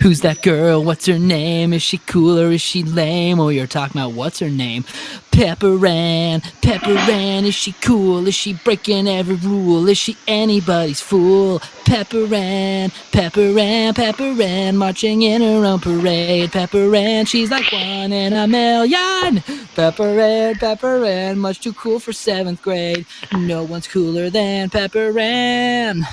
Who's that girl? What's her name? Is she cool or is she lame? Oh, you're talking about what's her name? Pepper Ann, is she cool? Is she breaking every rule? Is she anybody's fool? Pepper Ann, marching in her own parade. Pepper Ann, she's like one in a million. Pepper Ann, much too cool for 7th grade. No one's cooler than Pepper Ann.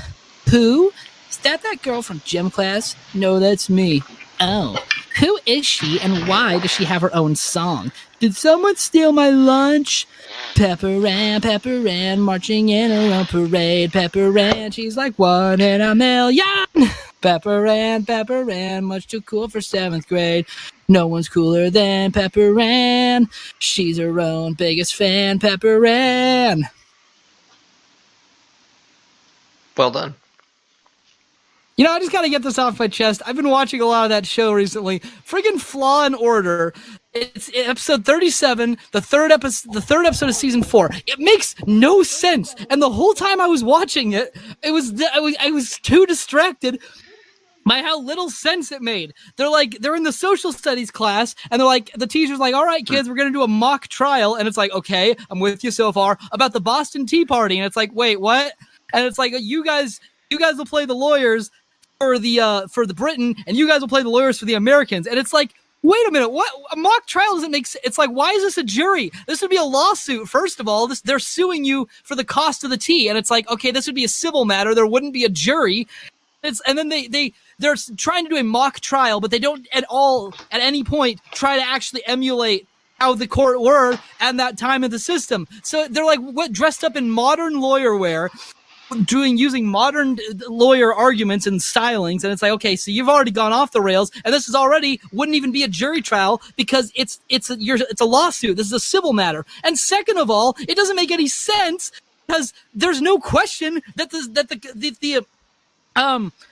Who? Is that girl from gym class? No, that's me. Oh. Who is she and why does she have her own song? Did someone steal my lunch? Pepper Ann, marching in her own parade. Pepper Ann, she's like one in a million. Pepper Ann, much too cool for 7th grade. No one's cooler than Pepper Ann. She's her own biggest fan, Pepper Ann. Well done. You know, I just got to get this off my chest. I've been watching a lot of that show recently. Friggin' Flaw and Order. It's episode 37, the third episode of season 4. It makes no sense. And the whole time I was watching it, I was too distracted by how little sense it made. They're in the social studies class, and the teacher's like, all right, kids, we're going to do a mock trial. And it's like, okay, I'm with you so far, about the Boston Tea Party. And it's like, wait, what? And it's like, you guys will play the lawyers for the Britain, and you guys will play the lawyers for the Americans. And it's like, wait a minute, what? A mock trial doesn't make sense. It's like, why is this a jury? This would be a lawsuit. First of all, they're suing you for the cost of the tea. And it's like, okay, this would be a civil matter. There wouldn't be a jury. And then they're trying to do a mock trial, but they don't at any point try to actually emulate how the court were at that time of the system. So they're like, what, dressed up in modern lawyer wear, using modern lawyer arguments and stylings, and it's like, okay, so you've already gone off the rails, and this is already wouldn't even be a jury trial because it's a lawsuit. This is a civil matter. And second of all, it doesn't make any sense because there's no question that the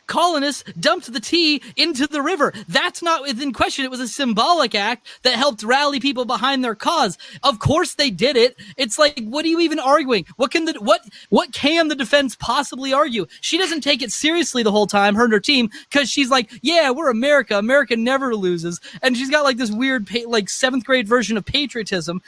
colonists dumped the tea into the river. That's not within question. It was a symbolic act that helped rally people behind their cause. Of course they did it. It's like, what are you even arguing? What can the defense possibly argue? She doesn't take it seriously the whole time, her and her team, because she's like, yeah, we're America. America never loses. And she's got like this weird 7th grade version of patriotism.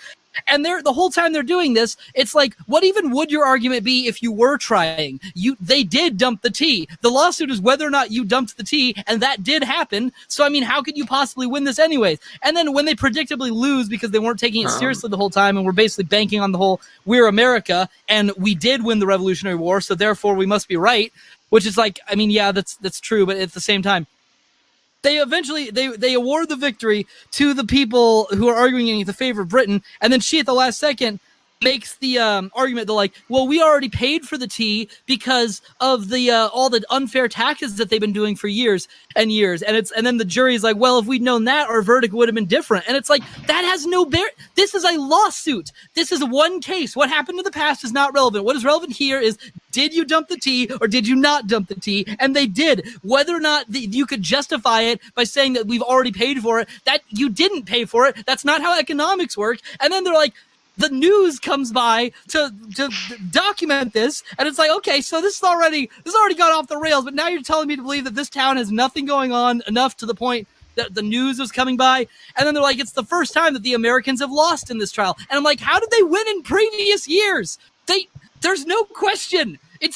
And the whole time they're doing this, it's like, what even would your argument be if you were trying? They did dump the tea. The lawsuit is whether or not you dumped the tea, and that did happen. So, I mean, how could you possibly win this anyways? And then when they predictably lose because they weren't taking it seriously the whole time and were basically banking on the whole, we're America, and we did win the Revolutionary War, so therefore we must be right, which is like, I mean, yeah, that's true, but at the same time, they eventually they award the victory to the people who are arguing in the favor of Britain, and then she at the last second makes the argument. They're like, well, we already paid for the tea because of the all the unfair taxes that they've been doing for years and years. And then the jury's like, well, if we'd known that, our verdict would have been different. And it's like, that has no bear. This is a lawsuit. This is one case. What happened in the past is not relevant. What is relevant here is, did you dump the tea or did you not dump the tea? And they did. Whether or not you could justify it by saying that we've already paid for it, that you didn't pay for it, that's not how economics work. And then they're like, the news comes by to document this, and it's like, okay, so this has already gone off the rails, but now you're telling me to believe that this town has nothing going on enough to the point that the news was coming by. And then they're like, it's the first time that the Americans have lost in this trial. And I'm like, how did they win in previous years? There's no question. It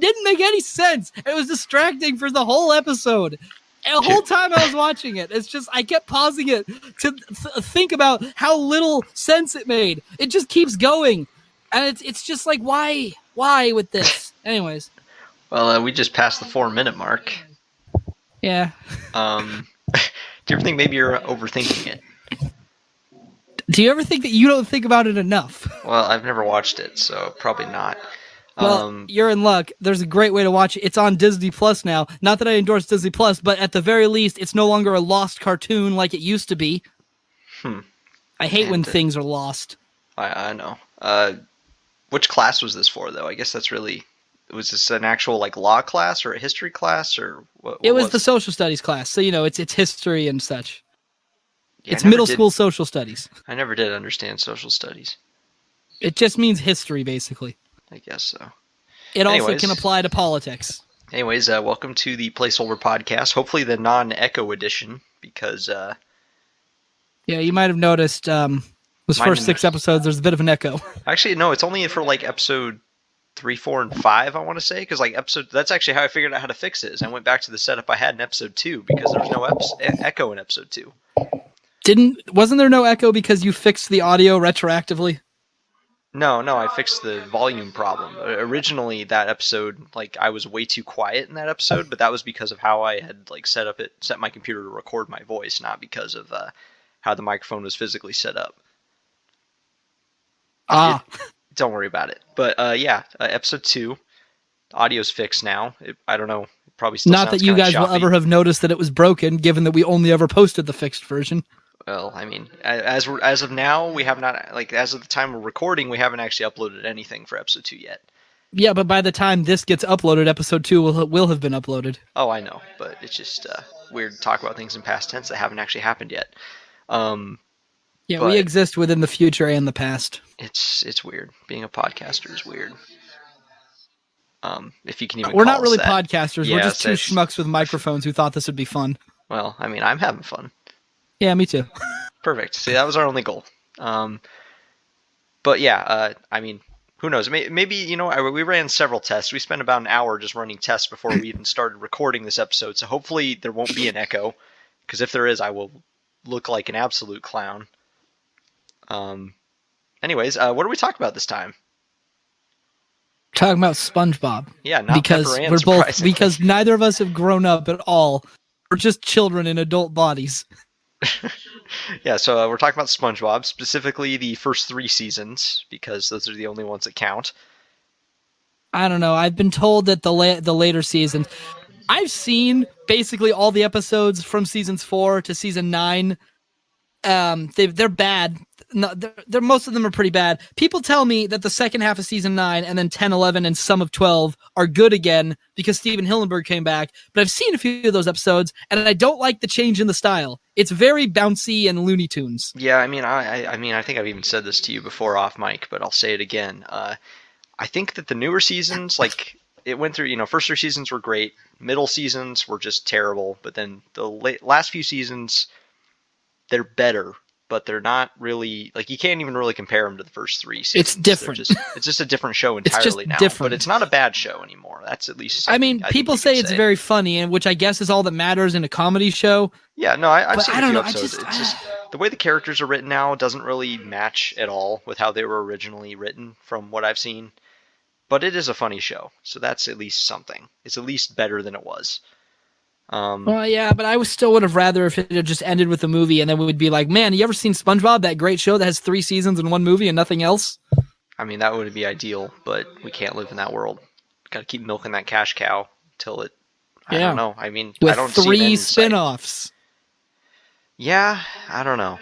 didn't make any sense. It was distracting for the whole episode. And the whole time I was watching it, it's just, I kept pausing it to think about how little sense it made. It just keeps going. And it's just like, why with this? Anyways. Well, we just passed the 4-minute mark. Yeah. Do you ever think maybe you're overthinking it? Do you ever think that you don't think about it enough? Well, I've never watched it, so probably not. Well, you're in luck. There's a great way to watch it. It's on Disney Plus now. Not that I endorse Disney Plus, but at the very least, it's no longer a lost cartoon like it used to be. I hate when things are lost. I know. Which class was this for, though? I guess was this an actual law class or a history class, or what? It was the social studies class, so it's history and such. Yeah, it's middle school social studies. I never did understand social studies. It just means history, basically. I guess so. It also can apply to politics. Anyways, welcome to the Placeholder Podcast. Hopefully the non-echo edition, because Yeah, you might have noticed those first 6 episodes, there's a bit of an echo. Actually, no, it's only for like episode 3, 4, and 5, I want to say, because like that's actually how I figured out how to fix it. Is I went back to the setup I had in episode 2 because there was no echo in episode 2. Wasn't there no echo because you fixed the audio retroactively? No, I fixed the volume problem. Originally, that episode, like I was way too quiet in that episode, but that was because of how I had like set my computer to record my voice, not because of how the microphone was physically set up. Don't worry about it. But episode 2, audio's fixed now. I don't know. It probably still not sounds that you guys choppy. will ever have noticed that it was broken, given that we only ever posted the fixed version. Well, I mean, as of now, we have not, like, as of the time we're recording, we haven't actually uploaded anything for episode 2 yet. Yeah, but by the time this gets uploaded, episode 2 will have been uploaded. Oh, I know, but it's just weird to talk about things in past tense that haven't actually happened yet. We exist within the future and the past. It's weird. Being a podcaster is weird. If you can even We're call not really us that. podcasters. We're just two schmucks with microphones who thought this would be fun. Well, I mean, I'm having fun. Yeah, me too. Perfect. See, that was our only goal. But yeah, I mean, who knows? Maybe, we ran several tests. We spent about an hour just running tests before we even started recording this episode. So hopefully there won't be an echo, because if there is, I will look like an absolute clown. Anyways, what are we talking about this time? Talking about SpongeBob. Yeah, not because Pepper Ann, we're both surprisingly. because neither of us have grown up at all. We're just children in adult bodies. Yeah, so we're talking about SpongeBob, specifically the first 3 seasons, because those are the only ones that count. I don't know. I've been told that the later seasons. I've seen basically all the episodes from seasons 4 to season 9. They're bad. No, they're most of them are pretty bad. People tell me that the second half of season 9 and then 10, 11, and some of 12 are good again because Steven Hillenburg came back. But I've seen a few of those episodes, and I don't like the change in the style. It's very bouncy and Looney Tunes. Yeah, I mean, I think I've even said this to you before off mic, but I'll say it again. I think that the newer seasons, like it went through, first 3 seasons were great, middle seasons were just terrible, but then the last few seasons, they're better. But they're not really, like, you can't even really compare them to the first 3 seasons. It's different. It's just a different show entirely now. Different. But it's not a bad show anymore. That's at least. I mean, people say it's very funny, and which I guess is all that matters in a comedy show. Yeah, no, I've seen a few know, episodes. It's just the way the characters are written now doesn't really match at all with how they were originally written, from what I've seen. But it is a funny show, so that's at least something. It's at least better than it was. Well, yeah, but I still would have rather if it had just ended with a movie, and then we would be like, man, you ever seen SpongeBob, that great show that has 3 seasons and 1 movie and nothing else? I mean, that would be ideal, but we can't live in that world. Got to keep milking that cash cow till it. I don't know. I mean, with I don't 3 spin-offs. Yeah, I don't know.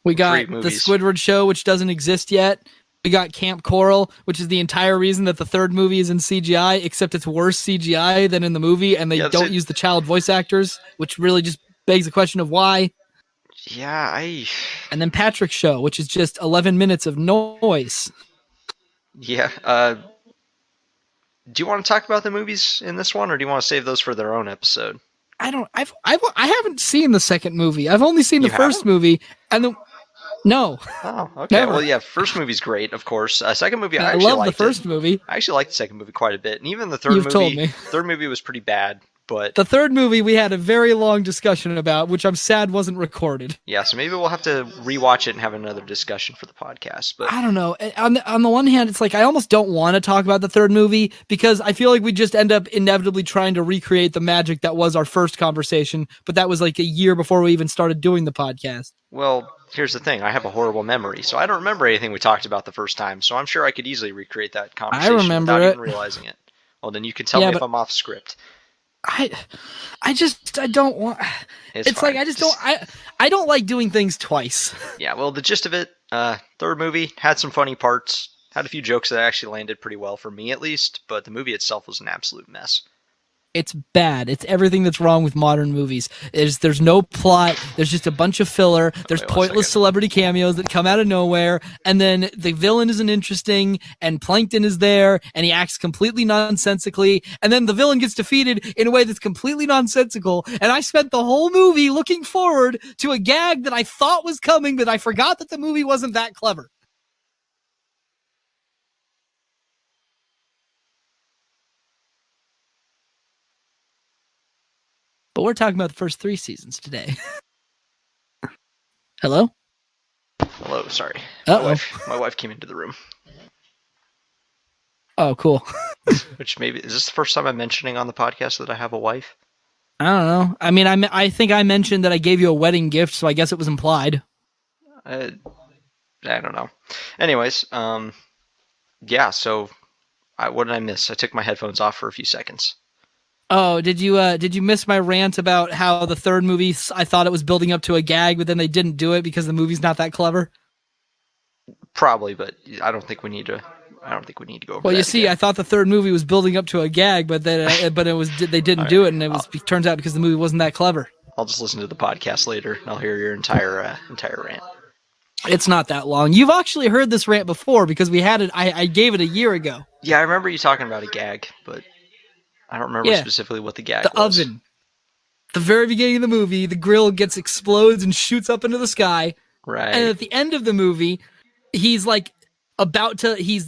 We got the Squidward show, which doesn't exist yet. We got Camp Coral, which is the entire reason that the 3rd movie is in CGI, except it's worse CGI than in the movie, and they don't use the child voice actors, which really just begs the question of why. Yeah, And then Patrick's show, which is just 11 minutes of noise. Yeah. Do you want to talk about the movies in this one, or do you want to save those for their own episode? I haven't seen the second movie. I've only seen the first movie, and the. No. Oh, okay. Never. Well, yeah, first movie's great, of course. Second movie, I actually love the first movie. I actually liked the second movie quite a bit, and even the third movie. Told me. Third movie was pretty bad, but the third movie we had a very long discussion about, which I'm sad wasn't recorded. Yeah, so maybe we'll have to rewatch it and have another discussion for the podcast. But I don't know. On the one hand, it's like I almost don't want to talk about the third movie because I feel like we just end up inevitably trying to recreate the magic that was our first conversation, but that was like a year before we even started doing the podcast. Well, here's the thing. I have a horrible memory, so I don't remember anything we talked about the first time, so I'm sure I could easily recreate that conversation without even realizing it. Well, then you can tell me if I'm off script. I don't want... It's like, I don't like doing things twice. Yeah, well, the gist of it, third movie, had some funny parts, had a few jokes that actually landed pretty well for me at least, but the movie itself was an absolute mess. It's bad. It's everything that's wrong with modern movies. There's no plot. There's just a bunch of filler. There's pointless celebrity cameos that come out of nowhere. And then the villain isn't interesting, and Plankton is there, and he acts completely nonsensically. And then the villain gets defeated in a way that's completely nonsensical. And I spent the whole movie looking forward to a gag that I thought was coming, but I forgot that the movie wasn't that clever. But we're talking about the first 3 seasons today. Hello? Hello, sorry. My wife came into the room. Oh, cool. Which maybe, is this the first time I'm mentioning on the podcast that I have a wife? I don't know. I mean, I think I mentioned that I gave you a wedding gift, so I guess it was implied. I don't know. Anyways, yeah, so what did I miss? I took my headphones off for a few seconds. Oh, did you miss my rant about how the third movie, I thought it was building up to a gag, but then they didn't do it because the movie's not that clever? Probably, but I don't think we need to go over Well, that you see, again. I thought the third movie was building up to a gag, but then they didn't do it, and it turns out because the movie wasn't that clever. I'll just listen to the podcast later, and I'll hear your entire rant. It's not that long. You've actually heard this rant before because we had it. I gave it a year ago. Yeah, I remember you talking about a gag, but I don't remember specifically what the gag was. The oven. The very beginning of the movie, the grill explodes and shoots up into the sky. Right. And at the end of the movie, he's like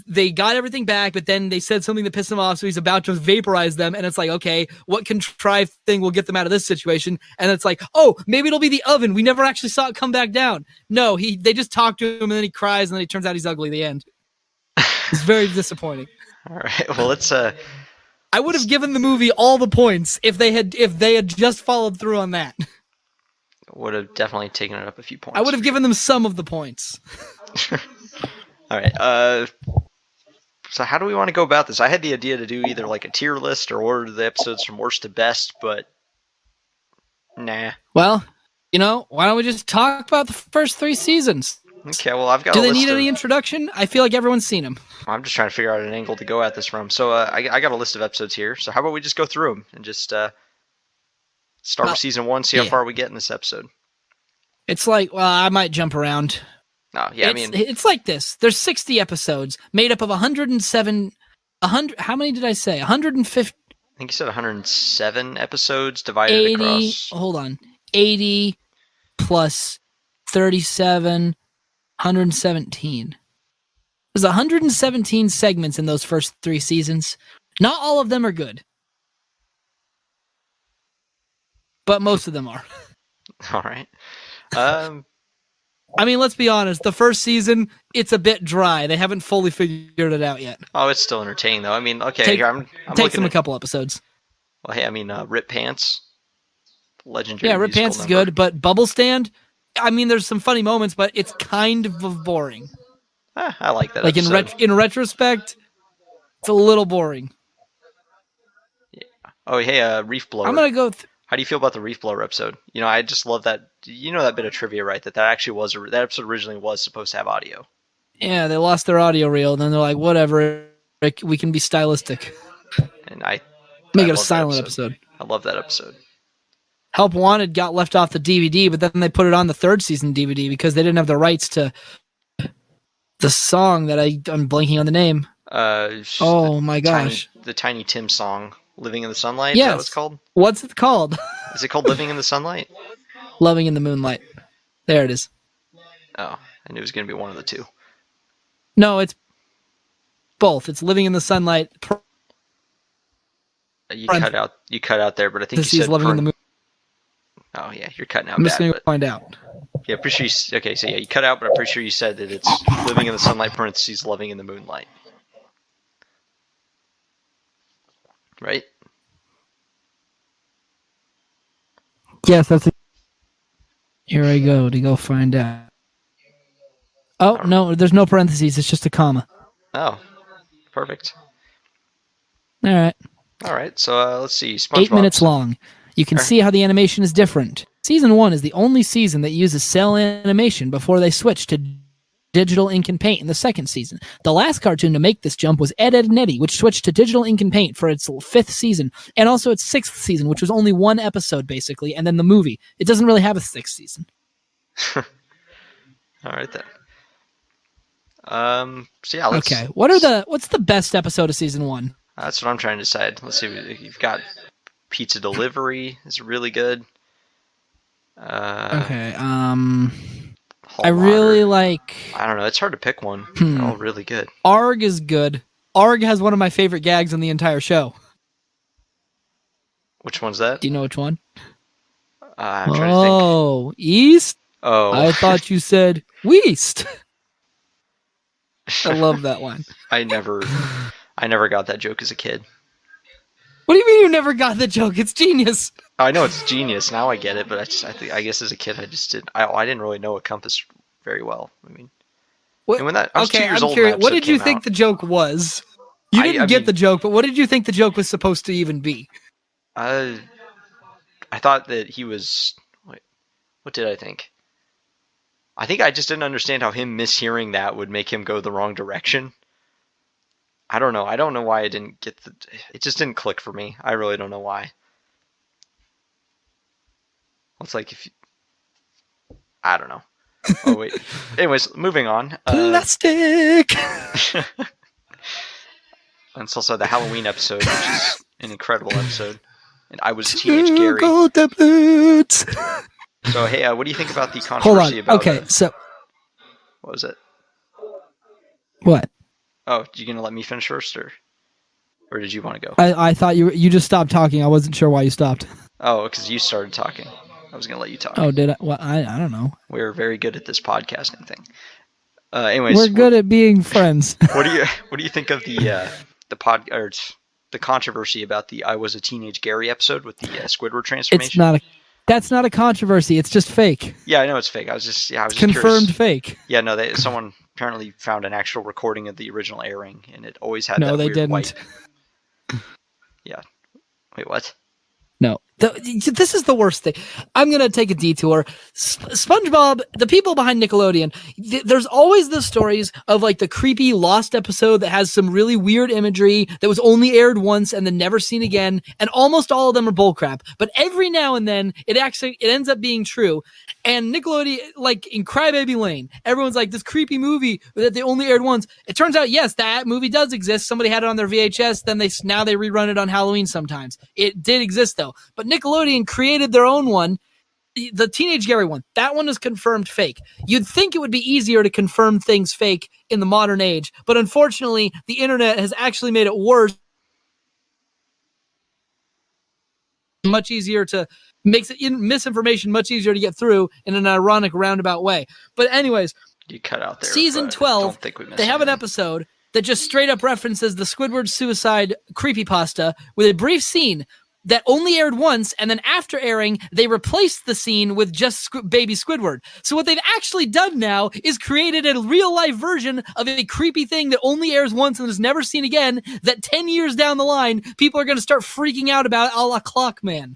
they got everything back, but then they said something that pissed him off, so he's about to vaporize them, and it's like, okay, what contrived thing will get them out of this situation? And it's like, oh, maybe it'll be the oven. We never actually saw it come back down. No, they just talked to him, and then he cries, and then it turns out he's ugly at the end. It's very disappointing. All right, well, let's I would have given the movie all the points if they had just followed through on that. Would have definitely taken it up a few points. I would have given them some of the points. All right. So how do we want to go about this? I had the idea to do either like a tier list or order the episodes from worst to best, but nah. Well, why don't we just talk about the first 3 seasons? Okay, well, I've got. Do they need any introduction? I feel like everyone's seen them. I'm just trying to figure out an angle to go at this from. So I got a list of episodes here. So how about we just go through them and just start with season 1, see how far we get in this episode. It's like, well, I might jump around. No, yeah, it's like this. There's 60 episodes made up of 107. How many did I say? 150. I think you said 107 episodes divided across. Hold on. 80 plus 37. 117. There's 117 segments in those first 3 seasons. Not all of them are good. But most of them are. All right. I mean, let's be honest. The first season, it's a bit dry. They haven't fully figured it out yet. Oh, it's still entertaining, though. I mean, okay. I'm takes them a couple episodes. Well, hey, I mean, Rip Pants. Legendary. Yeah, Rip Pants is good, but Bubble Stand... I mean, there's some funny moments, but it's kind of boring. I like that. Like episode. in retrospect, it's a little boring. Yeah. Oh, hey, Reef Blower. I'm gonna go. How do you feel about the Reef Blower episode? I just love that. That bit of trivia, right? That actually was that episode originally was supposed to have audio. Yeah, they lost their audio reel, and then they're like, "Whatever, we can be stylistic." And I make it a silent episode. I love that episode. Help Wanted got left off the DVD, but then they put it on the 3rd season DVD because they didn't have the rights to the song that I'm blanking on the name. Oh my gosh. The Tiny Tim song, Living in the Sunlight? Yes. Is that what it's called? What's it called? Is it called Living in the Sunlight? Loving in the Moonlight. There it is. Oh, I knew it was going to be one of the two. No, it's both. It's Living in the Sunlight. You cut out there, but I think you said Loving in the Moonlight. Oh, yeah, you're cutting out. I'm just going to find out. Yeah, pretty sure okay, so yeah, you cut out, but I'm pretty sure you said that it's Living in the Sunlight, parentheses, Loving in the Moonlight. Right? Yes, that's it. Here I go to go find out. Oh, no, there's no parentheses. It's just a comma. Oh, perfect. All right, so let's see. SpongeBob. 8 minutes long. You can see how the animation is different. Season 1 is the only season that uses cell animation before they switch to digital ink and paint in the second season. The last cartoon to make this jump was Ed, Edd and Eddy, which switched to digital ink and paint for its 5th season, and also its 6th season, which was only 1 episode, basically, and then the movie. It doesn't really have a 6th season. All right, then. So yeah, let's... Okay, what's the best episode of season 1? That's what I'm trying to decide. Let's see, you've got Pizza Delivery is really good. Okay, I really like... I don't know, it's hard to pick one. They're all really good. Arg is good. Arg has one of my favorite gags in the entire show. Which one's that? Do you know which one? I'm trying to think. Oh, East? Oh. I thought you said Weast. I love that one. I never got that joke as a kid. What do you mean you never got the joke? It's genius. I know it's genius. Now I get it, but I guess as a kid I just didn't. I didn't really know a compass very well. I mean, when I was 2 years old, curious. What did you think the joke was? You didn't get the joke, but what did you think the joke was supposed to even be? I thought that he was. Wait, what did I think? I think I just didn't understand how him mishearing that would make him go the wrong direction. I don't know. I don't know why I didn't get the... It just didn't click for me. I really don't know why. It's like if you... I don't know. Oh, wait. Anyways, moving on. Plastic! And it's also the Halloween episode, which is an incredible episode. And I was Teenage Gary. So, hey, what do you think about the controversy about... Okay, so... What was it? What? Oh, you gonna let me finish first, or did you want to go? I thought you just stopped talking. I wasn't sure why you stopped. Oh, because you started talking. I was gonna let you talk. Oh, did I? Well, I don't know. We're very good at this podcasting thing. Anyways, we're good at being friends. What do you think of the controversy about the "I Was a Teenage Gary" episode with the Squidward transformation? That's not a controversy. It's just fake. Yeah, I know it's fake. I was just confirmed curious. Fake. Yeah, no, someone apparently found an actual recording of the original airing, and it always had that they weird didn't. white. Yeah. Wait, what? No. This is the worst thing. I'm going to take a detour. SpongeBob, the people behind Nickelodeon, there's always the stories of like the creepy lost episode that has some really weird imagery that was only aired once and then never seen again. And almost all of them are bullcrap. But every now and then it ends up being true. And Nickelodeon, like in Crybaby Lane, everyone's like, this creepy movie that they only aired once. It turns out, yes, that movie does exist. Somebody had it on their VHS. Then now they rerun it on Halloween sometimes. It did exist though. But Nickelodeon created their own one, the Teenage Gary one. That one is confirmed fake. You'd think it would be easier to confirm things fake in the modern age, but unfortunately, the internet has actually made it worse. Much easier to makes it misinformation much easier to get through in an ironic roundabout way. But anyways, you cut out there. Season 12, they have an episode that just straight up references the Squidward suicide creepypasta with a brief scene that only aired once, and then after airing, they replaced the scene with just baby Squidward. So what they've actually done now is created a real-life version of a creepy thing that only airs once and is never seen again, that 10 years down the line, people are going to start freaking out about a la Clockman.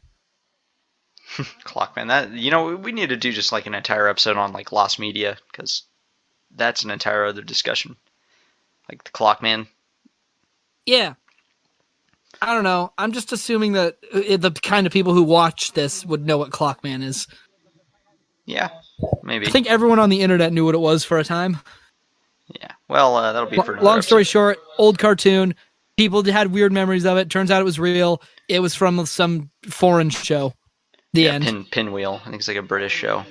Clockman, that, we need to do just like an entire episode on like lost media, because that's an entire other discussion. Like the Clockman. Yeah. I don't know. I'm just assuming that the kind of people who watch this would know what Clockman is. Yeah, maybe. I think everyone on the internet knew what it was for a time. Yeah. Well, that'll be for another long story episode. short, old cartoon. People had weird memories of it. Turns out it was real. It was from some foreign show. The end. Pinwheel. I think it's like a British show.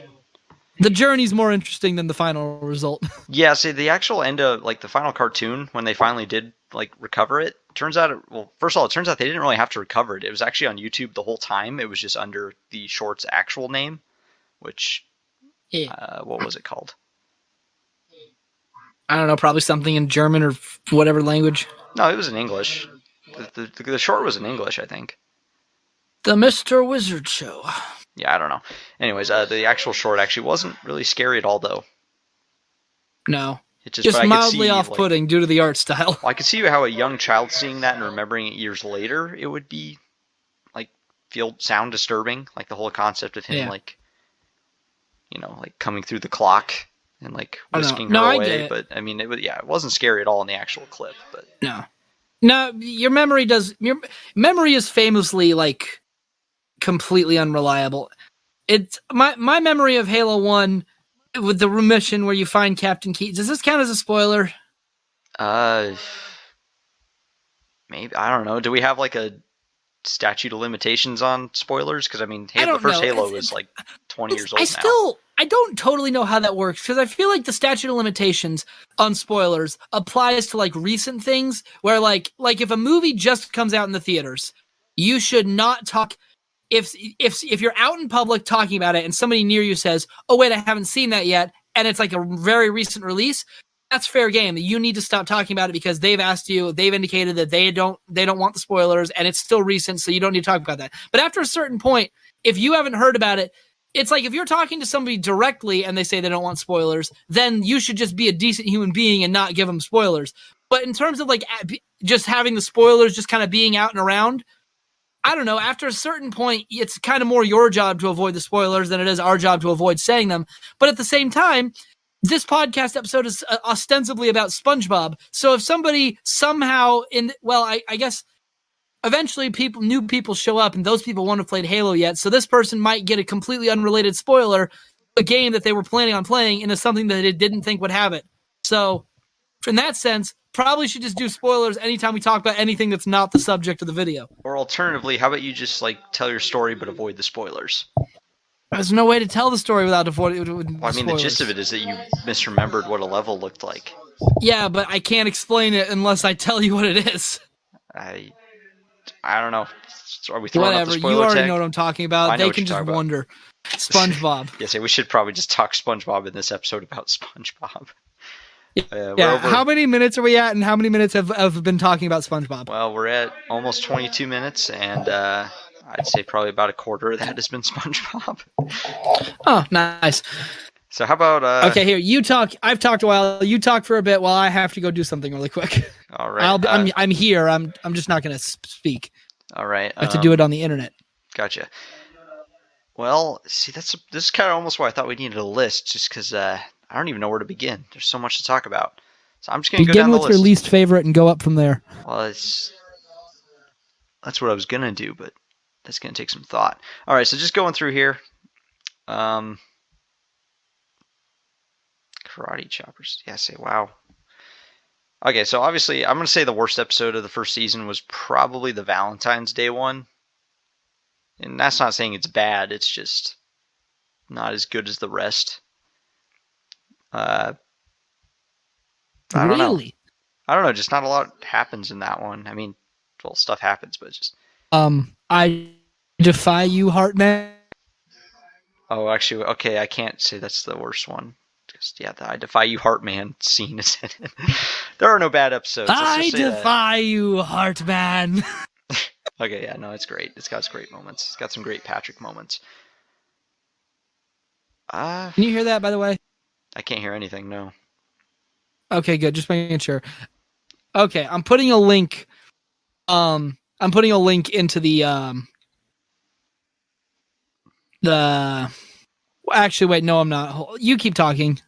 The journey's more interesting than the final result. Yeah, see, the actual end of, like, the final cartoon, when they finally did, like, recover it, turns out, first of all, it turns out they didn't really have to recover it. It was actually on YouTube the whole time. It was just under the short's actual name, which, what was it called? I don't know, probably something in German or whatever language. No, it was in English. The short was in English, I think. The Mr. Wizard Show. Yeah, I don't know. Anyways, the actual short actually wasn't really scary at all, though. No. It's just mildly off-putting due to the art style. Well, I could see how a young child seeing that and remembering it years later, it would be, like, sound disturbing. Like, the whole concept of him, like, like, coming through the clock and like whisking her away. But I mean, it wasn't scary at all in the actual clip. But no, your memory is famously like completely unreliable. It's my memory of Halo 1 with the remission where you find Captain Key. Does this count as a spoiler? Maybe, I don't know. Do we have like a statute of limitations on spoilers? Because I mean, the first Halo is like 20 years old now. I don't totally know how that works, because I feel like the statute of limitations on spoilers applies to like recent things where like if a movie just comes out in the theaters, you should not talk. If you're out in public talking about it and somebody near you says, "Oh wait, I haven't seen that yet," and it's like a very recent release, that's fair game. You need to stop talking about it because they've asked you, they've indicated that they don't want the spoilers, and it's still recent, so you don't need to talk about that. But after a certain point, if you haven't heard about it, it's like if you're talking to somebody directly and they say they don't want spoilers, then you should just be a decent human being and not give them spoilers. But in terms of like just having the spoilers just kind of being out and around, I don't know, after a certain point, it's kind of more your job to avoid the spoilers than it is our job to avoid saying them. But at the same time, this podcast episode is ostensibly about SpongeBob. So if somebody somehow I guess eventually new people show up and those people won't have played Halo yet. So this person might get a completely unrelated spoiler, a game that they were planning on playing into something that they didn't think would have it. So in that sense, probably should just do spoilers anytime we talk about anything that's not the subject of the video. Or alternatively, how about you just like tell your story but avoid the spoilers? There's no way to tell the story without avoiding. Well, I mean, the gist of it is that you misremembered what a level looked like. Yeah, but I can't explain it unless I tell you what it is. I don't know. Are we throwing out the spoiler you already tag? know what I'm talking about. They can just wonder. SpongeBob. Yes, we should probably just talk SpongeBob in this episode about SpongeBob. How many minutes are we at, and how many minutes have been talking about SpongeBob? Well, we're at almost 22 minutes, and I'd say probably about a quarter of that has been SpongeBob. Oh, nice. So how about... Okay, here, you talk. I've talked a while. You talk for a bit while I have to go do something really quick. All right. I'm here. I'm just not going to speak. All right. I have to do it on the internet. Gotcha. Well, see, this is kind of almost why I thought we needed a list, just because I don't even know where to begin. There's so much to talk about. So I'm just going to go down the list. Begin with your least favorite and go up from there. Well, that's what I was going to do, but that's going to take some thought. All right, so just going through here. Karate choppers. Yeah, say wow. Okay, so obviously I'm going to say the worst episode of the first season was probably the Valentine's Day one. And that's not saying it's bad, it's just not as good as the rest. I don't know. I don't know, just not a lot happens in that one. I mean, well, stuff happens, but just... I defy you, Heartman. Oh, actually, okay, I can't say that's the worst one. Just, yeah, the I defy you, Heartman scene is in it. There are no bad episodes. I defy you, Heartman. Okay, yeah, no, it's great. It's got great moments. It's got some great Patrick moments. Can you hear that, by the way? I can't hear anything, no. Okay, good. Just making sure. Okay, I'm putting a link. I'm putting a link into the. Actually, wait. No, I'm not. You keep talking.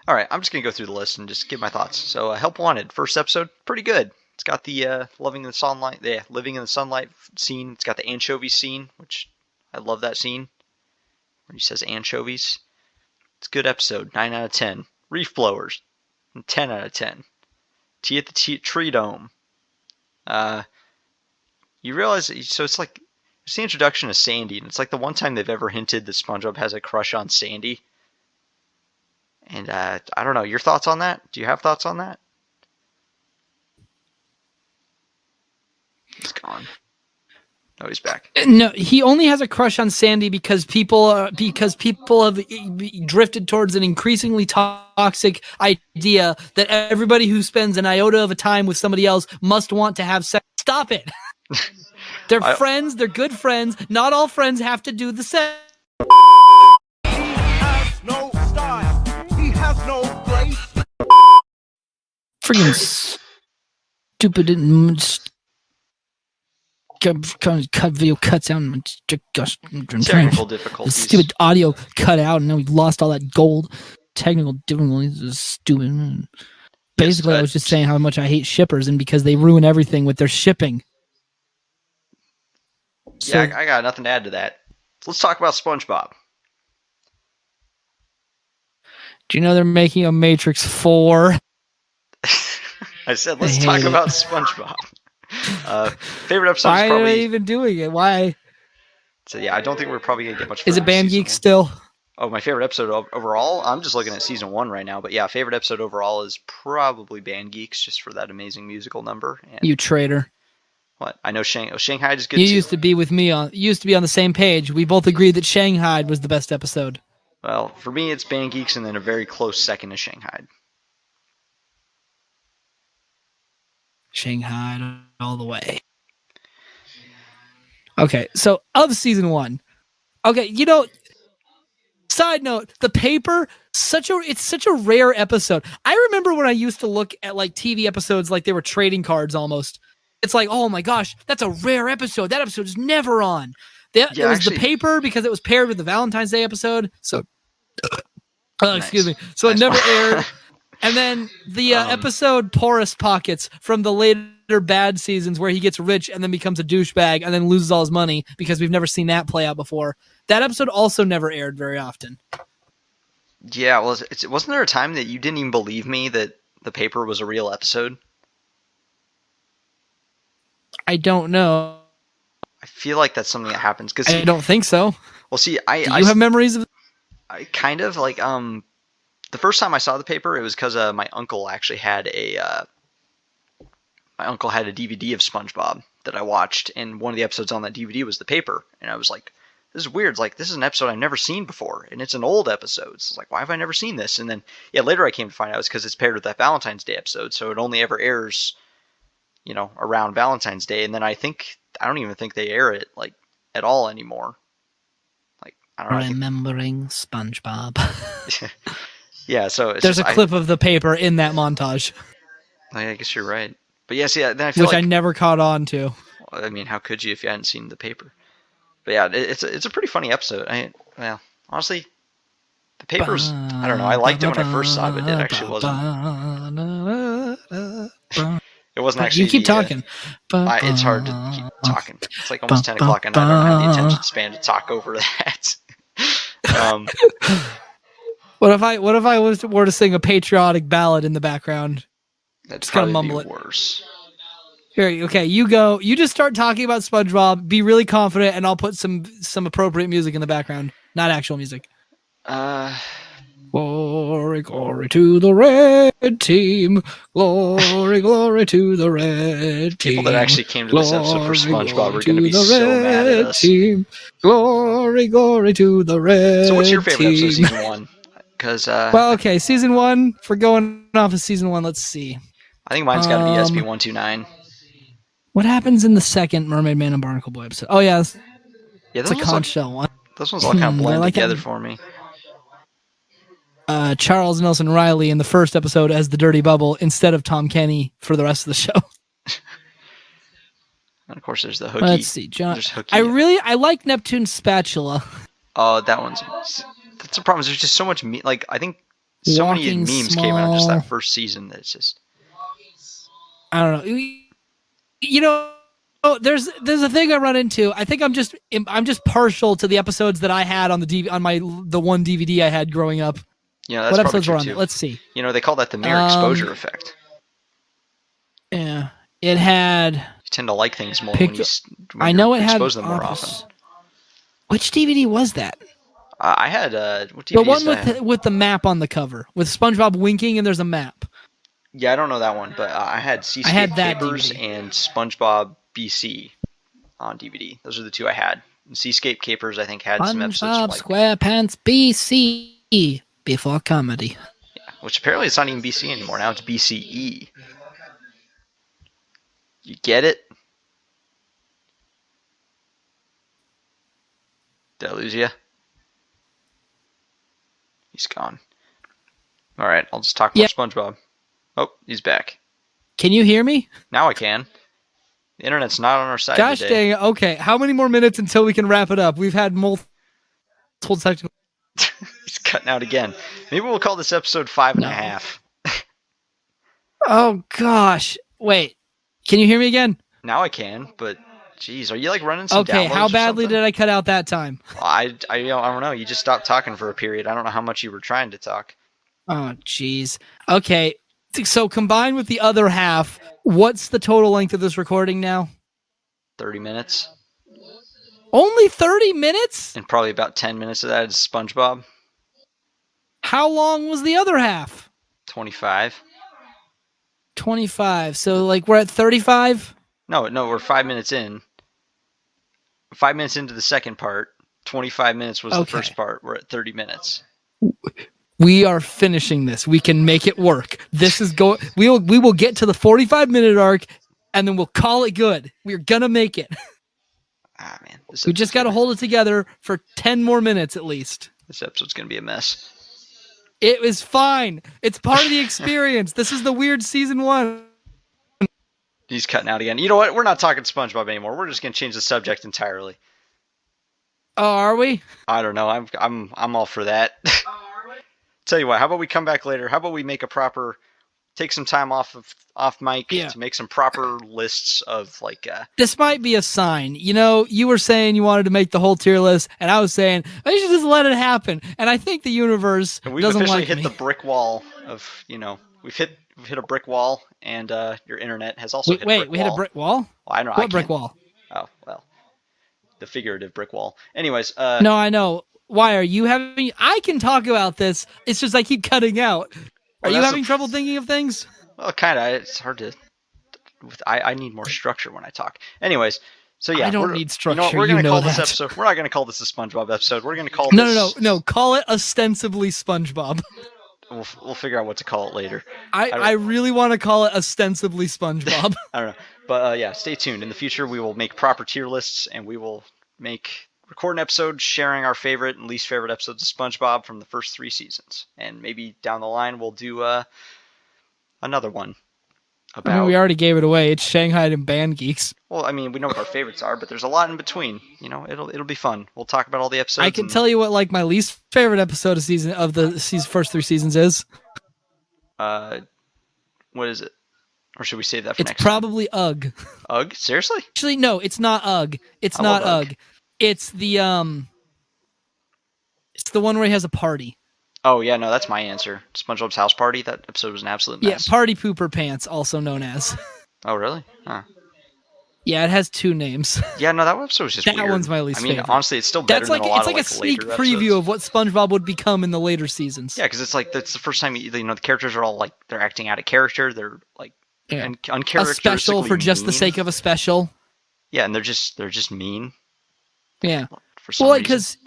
All right, I'm just gonna go through the list and just give my thoughts. So, Help Wanted, first episode, pretty good. It's got the living in the sunlight scene. It's got the anchovies scene, which I love that scene where he says anchovies. It's a good episode. 9 out of 10. Reef blowers. 10 out of 10. Tea at the Tree Dome. You realize, so it's like, it's the introduction of Sandy, and it's like the one time they've ever hinted that SpongeBob has a crush on Sandy. And I don't know, your thoughts on that? Do you have thoughts on that? He's gone. Oh, he's back. No, he only has a crush on Sandy because people have drifted towards an increasingly toxic idea that everybody who spends an iota of a time with somebody else must want to have sex. Stop it. They're friends. They're good friends. Not all friends have to do the same. He has no style. He has no grace. Freaking stupid and cut video cuts out and technical difficulties. Stupid audio cut out, and then we lost all that gold. technical difficulties is stupid. Basically, I was just saying how much I hate shippers and because they ruin everything with their shipping. Yeah, I got nothing to add to that. Let's talk about SpongeBob. Do you know they're making a Matrix 4? I said, let's talk about SpongeBob. Favorite episode Why is probably... are they even doing it? Why? So yeah, I don't think we're probably going to get much... Is it Band Geek still? Oh, my favorite episode overall? I'm just looking at season 1 right now, but yeah, favorite episode overall is probably Band Geeks, just for that amazing musical number. And you traitor. What? I know Shanghai is good You too. used to be with me on... You used to be on the same page. We both agreed that Shanghai was the best episode. Well, for me, it's Band Geeks and then a very close second to Shanghai. Shanghai all the way. Okay, so of season 1. Okay, you know, side note, the paper, it's such a rare episode. I remember when I used to look at like TV episodes like they were trading cards almost. It's like, oh my gosh, that's a rare episode. That episode is never on. It was actually, the paper because it was paired with the Valentine's Day episode. So, excuse me. So it never aired. And then the episode Porous Pockets from the later bad seasons where he gets rich and then becomes a douchebag and then loses all his money because we've never seen that play out before. That episode also never aired very often. Yeah, well, wasn't there a time that you didn't even believe me that the paper was a real episode? I don't know. I feel like that's something that happens. Cause I don't think so. Well, see, Do you have memories of? I kind of like the first time I saw the paper, it was because my uncle actually had a DVD of SpongeBob that I watched, and one of the episodes on that DVD was the paper, and I was like, this is weird. It's like, this is an episode I've never seen before, and it's an old episode. So it's like, why have I never seen this? And then, yeah, later I came to find out it's because it's paired with that Valentine's Day episode, so it only ever airs, you know, around Valentine's Day, and then I don't even think they air it, like, at all anymore. Like, I don't know. Remembering SpongeBob. Yeah, so it's there's a clip of the paper in that montage. I guess you're right. But yeah, see, then I feel which I never caught on to. Well, I mean, how could you if you hadn't seen the paper? But yeah, it's a pretty funny episode. Honestly, the paper's, I don't know, I liked it when I first saw it, but it actually wasn't. It wasn't actually. You keep talking. It's hard to keep talking. It's like almost 10 o'clock and I don't have the attention span to talk over that. What if I were to sing a patriotic ballad in the background? That's just kind of mumble it. Worse. Here, okay, you go. You just start talking about SpongeBob. Be really confident, and I'll put some appropriate music in the background, not actual music. Glory, glory to the red team. Glory, glory to the red team. People that actually came to this episode for SpongeBob are going to be so mad at us. Team. Glory, glory to the red team. So what's your favorite episode of season 1? Well, okay, season 1. For going off of season 1, let's see. I think mine's got to be SP129. What happens in the second Mermaid Man and Barnacle Boy episode? Oh yeah, it's a conch shell one. Those ones all kind of blend together for me. Charles Nelson Riley in the first episode as the Dirty Bubble instead of Tom Kenny for the rest of the show. And of course, there's the Hooky. Let's see, John. I like Neptune's spatula. Oh, that's the problem. There's just so much like I think so many memes came out of just that first season that it's just. I don't know. You know, there's a thing I run into. I think I'm just partial to the episodes that I had on the one DVD I had growing up. Yeah, that's what episodes were on too. it? Let's see. You know, they call that the mere exposure effect. Yeah, it had. You tend to like things more when you expose them more often. Which DVD was that? I had what DVD the one with the map on the cover with SpongeBob winking and there's a map. Yeah, I don't know that one, but I had Seascape Capers and SpongeBob BC on DVD. Those are the two I had. And Seascape Capers, I think, had some episodes. SpongeBob SquarePants BC before comedy. Yeah, which apparently it's not even BC anymore. Now it's BCE. You get it? Did I lose you? He's gone. All right, I'll just talk more SpongeBob. Oh, he's back. Can you hear me? Now I can. The internet's not on our side today. Gosh dang it. Okay, how many more minutes until we can wrap it up? We've had multiple technical... He's cutting out again. Maybe we'll call this episode 5.5. Oh gosh. Wait. Can you hear me again? Now I can, but geez, are you like running some downloads? Okay, how badly did I cut out that time? Well, I don't know. You just stopped talking for a period. I don't know how much you were trying to talk. Oh jeez. Okay. So combined with the other half, what's the total length of this recording now? 30 minutes. Only 30 minutes? And probably about 10 minutes of that is SpongeBob. How long was the other half? 25. 25. So like we're at 35? No, we're 5 minutes in. 5 minutes into the second part. 25 minutes was the first part. We're at 30 minutes. We are finishing this. We can make it work. This is we will get to the 45-minute arc and then we'll call it good. We're going to make it. Ah, man. We just got to hold it together for 10 more minutes at least. This episode's going to be a mess. It was fine. It's part of the experience. This is the weird season 1. He's cutting out again. You know what? We're not talking SpongeBob anymore. We're just going to change the subject entirely. Oh, are we? I don't know. I'm all for that. Tell you what, how about we come back later? How about we make take some time off mic to make some proper lists of like. This might be a sign. You know, you were saying you wanted to make the whole tier list, and I was saying I should just let it happen. And I think the universe doesn't like me. We've officially hit the brick wall of we've hit a brick wall, and your internet has also hit a brick wall. Wait, we hit a brick wall? Well, I know. What brick wall? Oh well, the figurative brick wall. Anyways. No, I know. Why are you having? I can talk about this. It's just I keep cutting out. Are you having trouble thinking of things? Well, kind of. It's hard to. I need more structure when I talk. Anyways, so yeah, I don't need structure. We're going to call this episode. We're not going to call this a SpongeBob episode. We're going to call this. No. Call it Ostensibly Spongebob. We'll figure out what to call it later. I really want to call it Ostensibly Spongebob. I don't know, but yeah, stay tuned. In the future, we will make proper tier lists, and we will record an episode sharing our favorite and least favorite episodes of SpongeBob from the first 3 seasons. And maybe down the line we'll do another one. We already gave it away. It's Shanghai and Band Geeks. Well, I mean, we know what our favorites are, but there's a lot in between. It'll be fun. We'll talk about all the episodes. I can tell you what my least favorite episode of the first 3 seasons is. What is it? Or should we save that for next time? It's probably Ugh. Ugh? Seriously? Actually, no, it's not Ugh. It's not Ugh. It's the one where he has a party. Oh yeah, no, that's my answer. SpongeBob's house party. That episode was an absolute mess. Yeah, Party Pooper Pants, also known as. Oh really? Huh. Yeah, it has 2 names. Yeah, no, that episode was just weird. That one's my least favorite. Honestly, it's still better than a lot of a sneak preview of what SpongeBob would become in the later seasons. Yeah, because that's the first time the characters are all like they're acting out of character. They're like uncharacteristically a special for just mean. The sake of a special. Yeah, and they're just mean. Yeah. For some reason. Because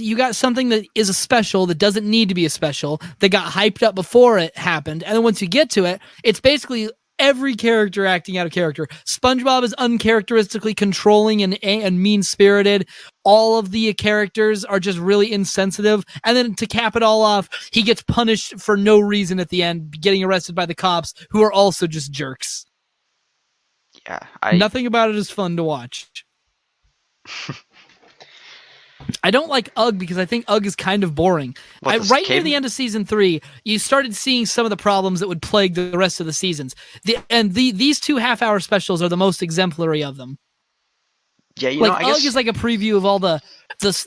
you got something that is a special that doesn't need to be a special that got hyped up before it happened, and then once you get to it, it's basically every character acting out of character. SpongeBob is uncharacteristically controlling and mean-spirited. All of the characters are just really insensitive, and then to cap it all off, he gets punished for no reason at the end, getting arrested by the cops, who are also just jerks. Yeah, nothing about it is fun to watch. I don't like Ugh because I think Ugh is kind of boring. Right near the end of season 3, you started seeing some of the problems that would plague the rest of the seasons. These 2 half-hour specials are the most exemplary of them. Yeah, I guess Ugh is like a preview of all the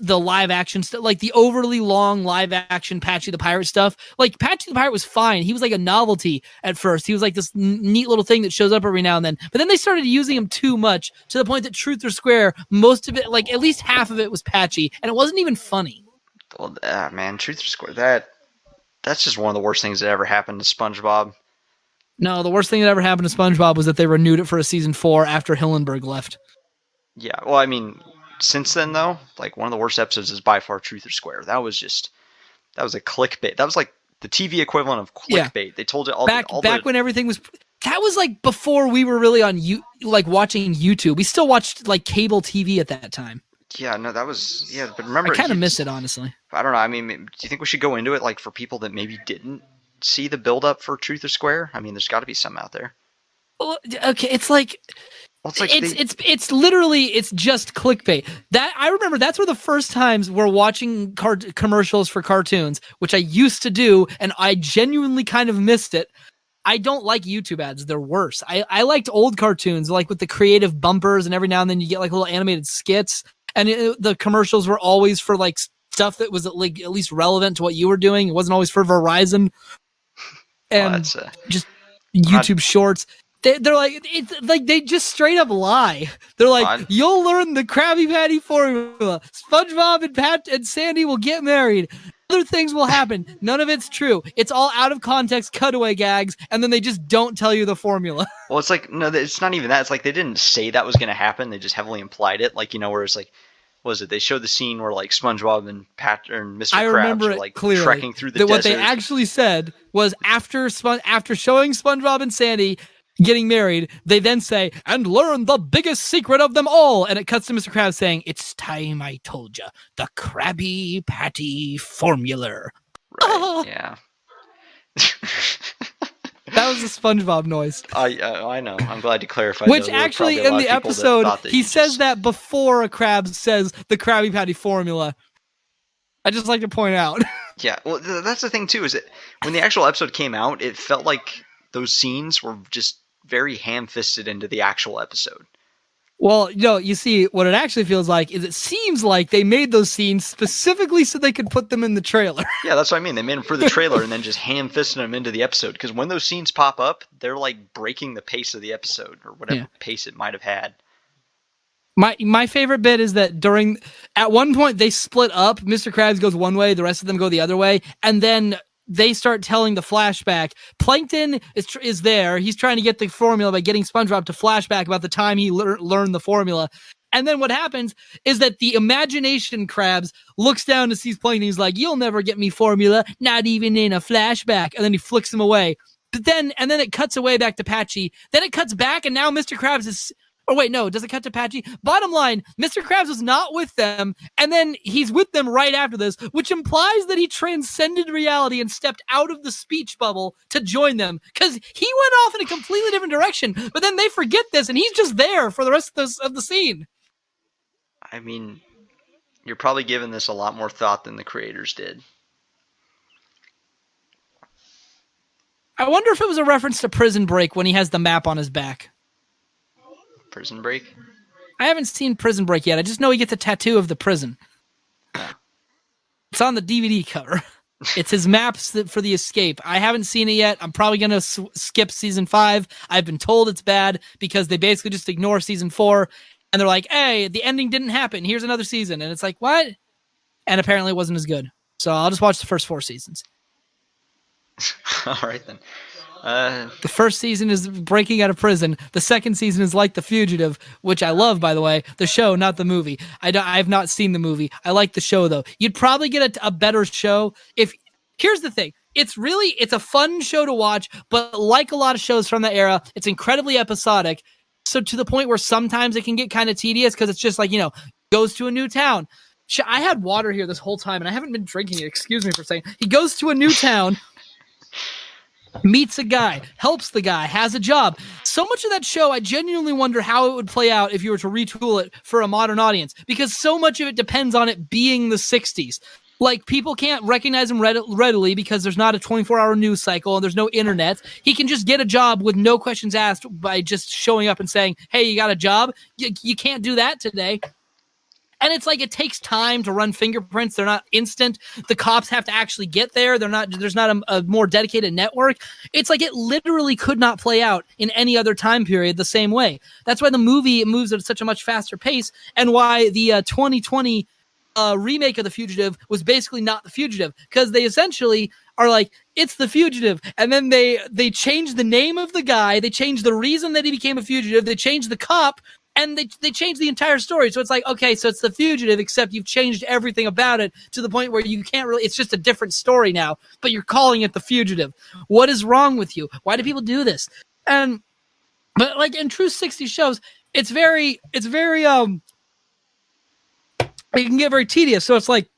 live action stuff, like the overly long live action Patchy the Pirate stuff. Like Patchy the Pirate was fine. He was like a novelty at first. He was like this neat little thing that shows up every now and then. But then they started using him too much to the point that Truth or Square, most of it, like at least half of it was patchy, and it wasn't even funny. Well, man, Truth or Square, that's just one of the worst things that ever happened to SpongeBob. No, the worst thing that ever happened to SpongeBob was that they renewed it for a season 4 after Hillenburg left. Yeah, well, I mean, since then, though, like, one of the worst episodes is by far Truth or Square. That was a clickbait. That was like the TV equivalent of clickbait. Yeah. They told it all back when everything was... That was like before we were really on watching YouTube. We still watched like cable TV at that time. Yeah, no, that was... Yeah, but remember... I kind of miss it, honestly. I don't know. I mean, do you think we should go into it, like, for people that maybe didn't see the build-up for Truth or Square? I mean, there's got to be some out there. Well, okay, it's like... Well, it's literally it's just clickbait. That I remember that's where the first times we're watching commercials for cartoons, which I used to do, and I genuinely kind of missed it. I don't like YouTube ads. They're worse. I liked old cartoons, like with the creative bumpers, and every now and then you get like little animated skits, and the commercials were always for like stuff that was like at least relevant to what you were doing. It wasn't always for Verizon and just YouTube Shorts. They're like, it's like they just straight up lie. They're like, you'll learn the Krabby Patty formula. SpongeBob and Pat and Sandy will get married. Other things will happen. None of it's true. It's all out of context cutaway gags, and then they just don't tell you the formula. Well, it's like, no, it's not even that. It's like they didn't say that was going to happen. They just heavily implied it. Like, where it's like, what was it? They showed the scene where like SpongeBob and Pat and Mr. Krabs were like clearly, trekking through the desert. What they actually said was after showing SpongeBob and Sandy getting married, they then say, and learn the biggest secret of them all. And it cuts to Mr. Krabs saying, it's time I told you, the Krabby Patty formula. Right, yeah. That was the SpongeBob noise. I know. I'm glad to clarify. Which actually, in the episode, he says that before a Krabs says the Krabby Patty formula. I just like to point out. Yeah, well, that's the thing, too, is that when the actual episode came out, it felt like those scenes were just very ham-fisted into the actual episode. Well, you see, what it actually feels like is it seems like they made those scenes specifically so they could put them in the trailer. Yeah, that's what I mean. They made them for the trailer and then just ham-fisted them into the episode. Because when those scenes pop up, they're like breaking the pace of the episode or whatever pace it might have had. My favorite bit is that at one point they split up. Mr. Krabs goes one way, the rest of them go the other way, and then they start telling the flashback. Plankton is there. He's trying to get the formula by getting SpongeBob to flashback about the time he learned the formula. And then what happens is that the imagination Krabs looks down and sees Plankton. He's like, you'll never get me formula, not even in a flashback. And then he flicks him away. But then it cuts away back to Patchy. Then it cuts back, and now Mr. Krabs is... Oh, wait, no, does it cut to Patchy? Bottom line, Mr. Krabs was not with them, and then he's with them right after this, which implies that he transcended reality and stepped out of the speech bubble to join them, because he went off in a completely different direction, but then they forget this, and he's just there for the rest of the scene. I mean, you're probably giving this a lot more thought than the creators did. I wonder if it was a reference to Prison Break when he has the map on his back. Prison Break? I haven't seen Prison Break yet. I just know he gets a tattoo of the prison. It's on the DVD cover. It's his maps for the escape. I haven't seen it yet. I'm probably going to skip season 5. I've been told it's bad because they basically just ignore season 4. And they're like, hey, the ending didn't happen. Here's another season. And it's like, what? And apparently it wasn't as good. So I'll just watch the first 4 seasons. All right, then. The first season is breaking out of prison. The second season is like The Fugitive, which I love, by the way. The show, not the movie. I have not seen the movie. I like the show, though. You'd probably get a better show if... Here's the thing. It's a fun show to watch, but like a lot of shows from that era, it's incredibly episodic. So to the point where sometimes it can get kind of tedious because it's just like, goes to a new town. I had water here this whole time, and I haven't been drinking it. Excuse me for saying. He goes to a new town... meets a guy, helps the guy, has a job. So much of that show, I genuinely wonder how it would play out if you were to retool it for a modern audience, because so much of it depends on it being the 60s. Like, people can't recognize him readily because there's not a 24-hour news cycle and there's no internet. He can just get a job with no questions asked by just showing up and saying, hey, you got a job? You can't do that today. And it's like it takes time to run fingerprints. They're not instant. The cops have to actually get there. There's not a more dedicated network. It's like it literally could not play out in any other time period the same way. That's why the movie moves at such a much faster pace, and why the 2020 remake of The Fugitive was basically not The Fugitive, because they essentially are like, it's The Fugitive, and then they changed the name of the guy, they changed the reason that he became a fugitive, they changed the cop, and they changed the entire story. So it's like, okay, so it's The Fugitive, except you've changed everything about it to the point where you can't really, it's just a different story now, but you're calling it The Fugitive. What is wrong with you? Why do people do this? But like in true 60s shows, it can get very tedious. So it's like,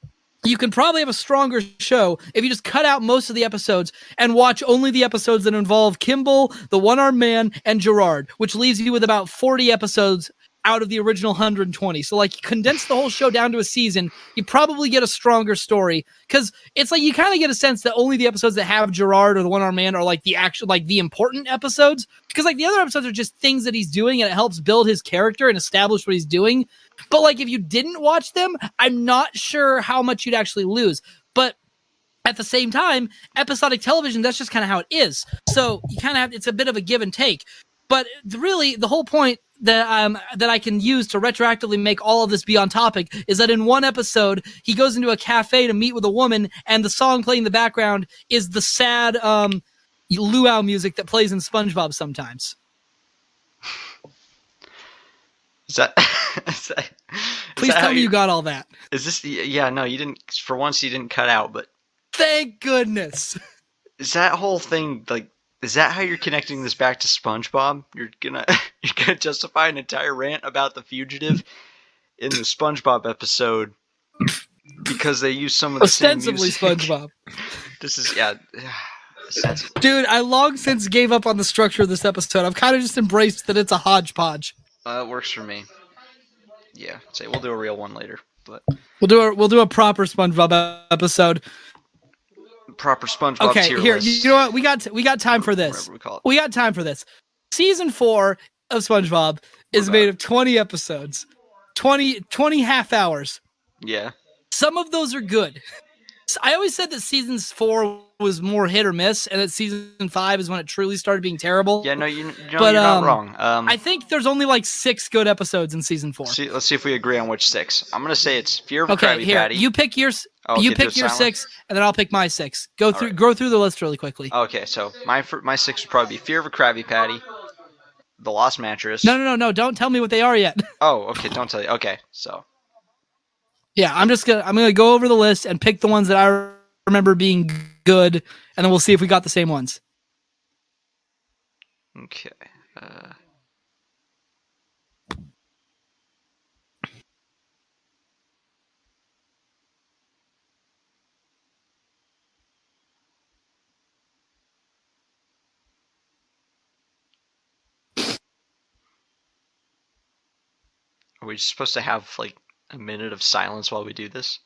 you can probably have a stronger show if you just cut out most of the episodes and watch only the episodes that involve Kimball, the One-Armed Man, and Gerard, which leaves you with about 40 episodes out of the original 120. So like condense the whole show down to a season, you probably get a stronger story, because it's like you kind of get a sense that only the episodes that have Gerard or the One-Armed Man are like the actual, like the important episodes, because like the other episodes are just things that he's doing and it helps build his character and establish what he's doing. But like if you didn't watch them, I'm not sure how much you'd actually lose. But at the same time, episodic television, that's just kind of how it is. So you kind of have, it's a bit of a give and take. But really, the whole point that I can use to retroactively make all of this be on topic is that in one episode, he goes into a cafe to meet with a woman, and the song playing in the background is the sad luau music that plays in SpongeBob sometimes. Is that? Please tell me you got all that. Is this? Yeah, no, you didn't. For once, you didn't cut out. But thank goodness. Is that whole thing like? Is that how you're connecting this back to SpongeBob? You're gonna justify an entire rant about the fugitive in the SpongeBob episode because they use some of the Ostensibly same music. SpongeBob. This is Dude, I long since gave up on the structure of this episode. I've kind of just embraced that it's a hodgepodge. It works for me. Yeah, say we'll do a real one later, but we'll do a proper SpongeBob episode. Proper SpongeBob. Okay, tier here, list. You know what? We got time for this. We got time for this. Season 4 of SpongeBob is made of 20 episodes, 20 half hours. Yeah. Some of those are good. I always said that season 4 was more hit or miss, and that season 5 is when it truly started being terrible. Yeah, no, you're not wrong. I think there's only like 6 good episodes in season 4. Let's see if we agree on which 6. I'm gonna say it's Fear of a Krabby Patty. You pick your pick your 6, and then I'll pick my 6. Go through the list really quickly. Okay, so my 6 would probably be Fear of a Krabby Patty, The Lost Mattress. No, don't tell me what they are yet. Oh, okay, don't tell you. Okay, so. Yeah, I'm gonna go over the list and pick the ones that I remember being good, and then we'll see if we got the same ones. Okay. Are we supposed to have like a minute of silence while we do this?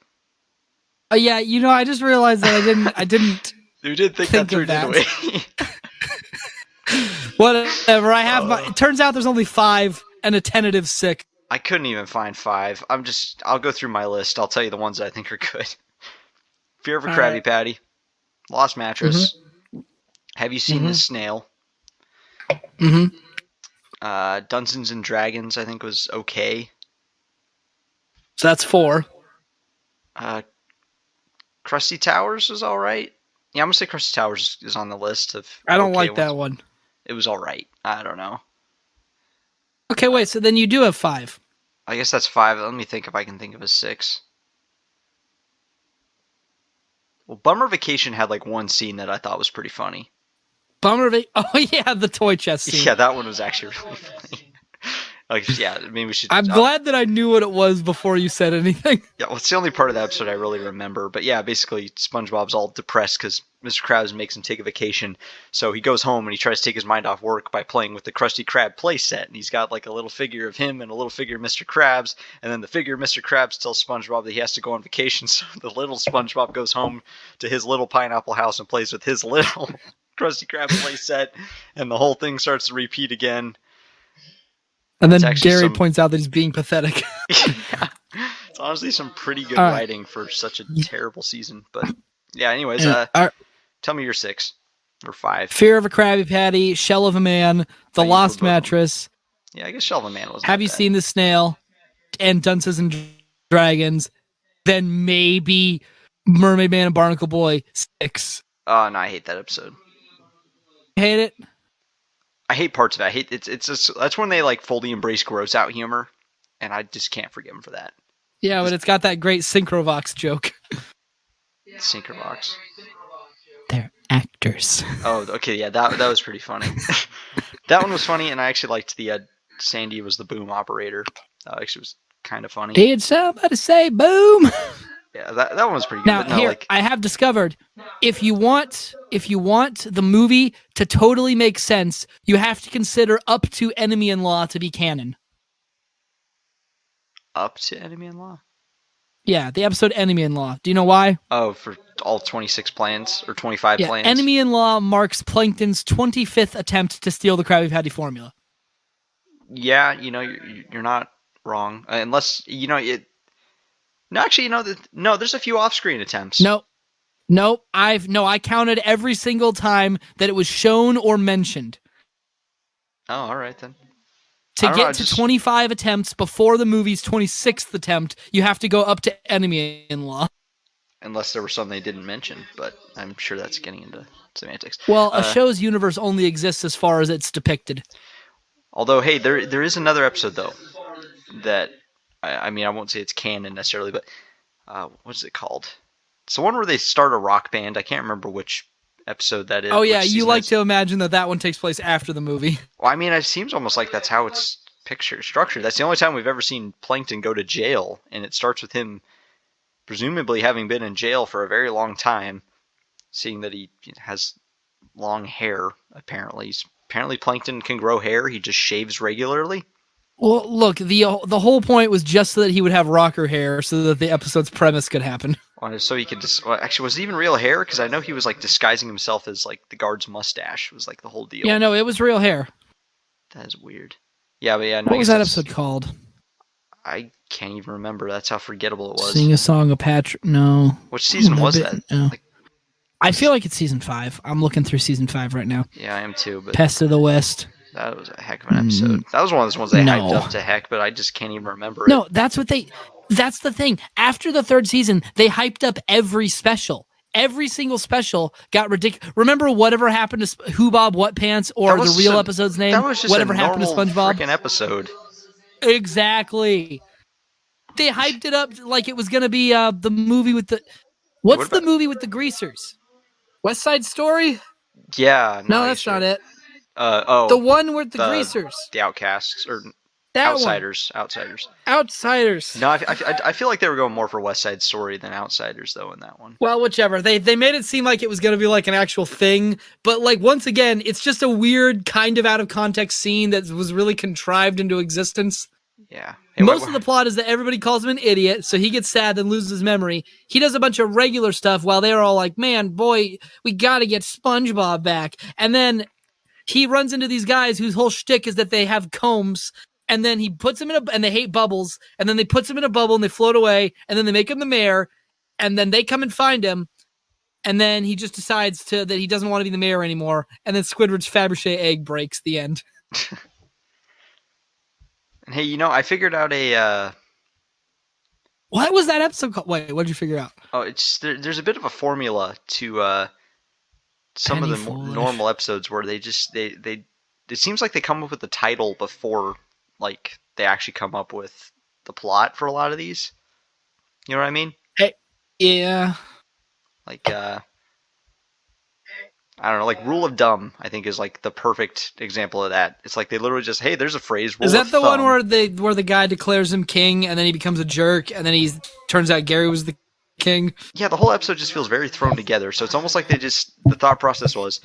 Yeah, I just realized that I didn't. You did think that through, didn't we? Whatever. I have it turns out there's only 5 and a tentative 6. I couldn't even find 5. I'll go through my list. I'll tell you the ones that I think are good. Fear of a Krabby Patty, Lost Mattress. Mm-hmm. Have you seen the snail? Mm-hmm. Dungeons and Dragons, I think, was okay. So that's 4. Krusty Towers was all right. Yeah, I'm gonna say Krusty Towers is on the list of. I don't like that one. It was all right. I don't know. Okay, wait. So then you do have 5. I guess that's 5. Let me think if I can think of a 6. Well, Bummer Vacation had like one scene that I thought was pretty funny. Oh yeah, the toy chest scene. Yeah, that one was actually really funny. Maybe we should. I'm glad that I knew what it was before you said anything. Yeah, well, it's the only part of the episode I really remember. But yeah, basically, SpongeBob's all depressed because Mr. Krabs makes him take a vacation. So he goes home and he tries to take his mind off work by playing with the Krusty Krab play set. And he's got like a little figure of him and a little figure of Mr. Krabs. And then the figure of Mr. Krabs tells SpongeBob that he has to go on vacation. So the little SpongeBob goes home to his little pineapple house and plays with his little Krusty Krab play set. And the whole thing starts to repeat again. And then Gary points out that he's being pathetic. Yeah. It's honestly some pretty good writing for such a terrible season. But yeah, anyways, tell me your 6 or 5. Fear of a Krabby Patty, Shell of a Man, The Lost Mattress. Yeah, I guess Shell of a Man was. Have you seen the snail? And Dungeons and Dragons. Then maybe Mermaid Man and Barnacle Boy 6. Oh no, I hate that episode. Hate it? I hate parts of it. I hate it's just, that's when they like fully embrace gross out humor, and I just can't forgive them for that. Yeah, but it's got that great Synchrovox joke. Synchrovox. They're actors. Oh, okay, yeah, that was pretty funny. That one was funny, and I actually liked the Sandy was the boom operator. That actually was kind of funny. Did somebody say boom? Yeah, that one was pretty good. Now, but no, here, like, I have discovered, if you want the movie to totally make sense, you have to consider Up to Enemy-in-Law to be canon. Up to Enemy-in-Law? Yeah, the episode Enemy-in-Law. Do you know why? Oh, for all 26 plans or 25 plans? Enemy-in-Law marks Plankton's 25th attempt to steal the Krabby Patty formula. Yeah, you're not wrong. Unless, it... No, actually, no, there's a few off-screen attempts. Nope. I counted every single time that it was shown or mentioned. Oh, all right then. To get to 25 attempts before the movie's 26th attempt, you have to go up to Enemy-in-Law. Unless there was some they didn't mention, but I'm sure that's getting into semantics. Well, a show's universe only exists as far as it's depicted. Although, hey, there is another episode, though, that, I won't say it's canon necessarily, but what's it called? It's the one where they start a rock band. I can't remember which episode that is. Oh, yeah, you like to imagine that one takes place after the movie. Well, it seems almost like that's how it's structured. That's the only time we've ever seen Plankton go to jail, and it starts with him presumably having been in jail for a very long time, seeing that he has long hair, apparently. Apparently Plankton can grow hair, he just shaves regularly. Well, look, the whole point was just so that he would have rocker hair so that the episode's premise could happen. So he could actually, was it even real hair? Because I know he was like disguising himself as like the guard's mustache was like the whole deal. Yeah, no, it was real hair. That is weird. Yeah, but yeah. No, what was that episode called? I can't even remember. That's how forgettable it was. Sing a Song of Patrick. No. Which season was that? No. I feel like it's season 5. I'm looking through season 5 right now. Yeah, I am too. But Pest of the West. That was a heck of an episode. That was one of those ones they hyped up to heck, but I just can't even remember it. No, that's the thing. After the 3rd season, they hyped up every special. Every single special got ridiculous. Remember whatever happened to Who Bob What Pants, or the real episode's name? That was just whatever happened to SpongeBob. Freaking episode. Exactly. They hyped it up like it was going to be the movie with the... What's the movie with the greasers? West Side Story? Yeah. No, that's not it. The one with the greasers. The Outcasts, or that Outsiders. One. Outsiders. Outsiders. No, I feel like they were going more for West Side Story than Outsiders, though, in that one. Well, whichever. They made it seem like it was going to be like an actual thing, but like once again, it's just a weird kind of out of context scene that was really contrived into existence. Yeah. Hey, most of the plot is that everybody calls him an idiot, so he gets sad and loses his memory. He does a bunch of regular stuff while they're all like, man, boy, we got to get SpongeBob back. And then he runs into these guys whose whole shtick is that they have combs, and then he puts them and they hate bubbles, and then they puts them in a bubble and they float away, and then they make him the mayor, and then they come and find him, and then he just decides that he doesn't want to be the mayor anymore, and then Squidward's Fabergé egg breaks. The end. And hey, I figured out a... What was that episode called? Wait, what did you figure out? Oh, there's a bit of a formula to some of the normal episodes where they just it seems like they come up with the title before like they actually come up with the plot for a lot of these. You know what I mean? Hey, yeah. Like I don't know, like Rule of Dumb, I think is like the perfect example of that. It's like they literally just, hey, there's a phrase. Is that the one where the guy declares him king and then he becomes a jerk and then turns out Gary was the king? Yeah, the whole episode just feels very thrown together. So it's almost like the thought process was,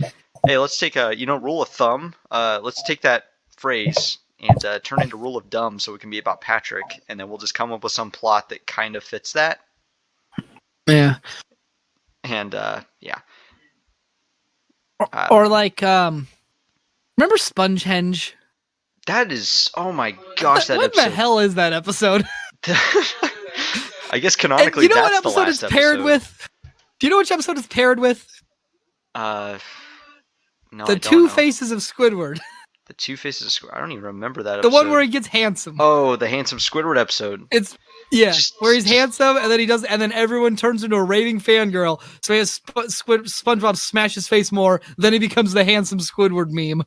hey, let's take a rule of thumb. Let's take that phrase and turn it into Rule of Dumb so it can be about Patrick, and then we'll just come up with some plot that kind of fits that. Yeah. And yeah. Or like, remember Spongehenge? That is, oh my gosh, that what episode. What the hell is that episode? I guess canonically, and you know that's what episode it's paired with? Do you know which episode it's paired with? No, The Two Faces of Squidward. The Two Faces of Squidward. I don't even remember that episode. The one where he gets handsome. Oh, the handsome Squidward episode. Where he's handsome, and then everyone turns into a raving fangirl. So he has SpongeBob smash his face more. Then he becomes the handsome Squidward meme.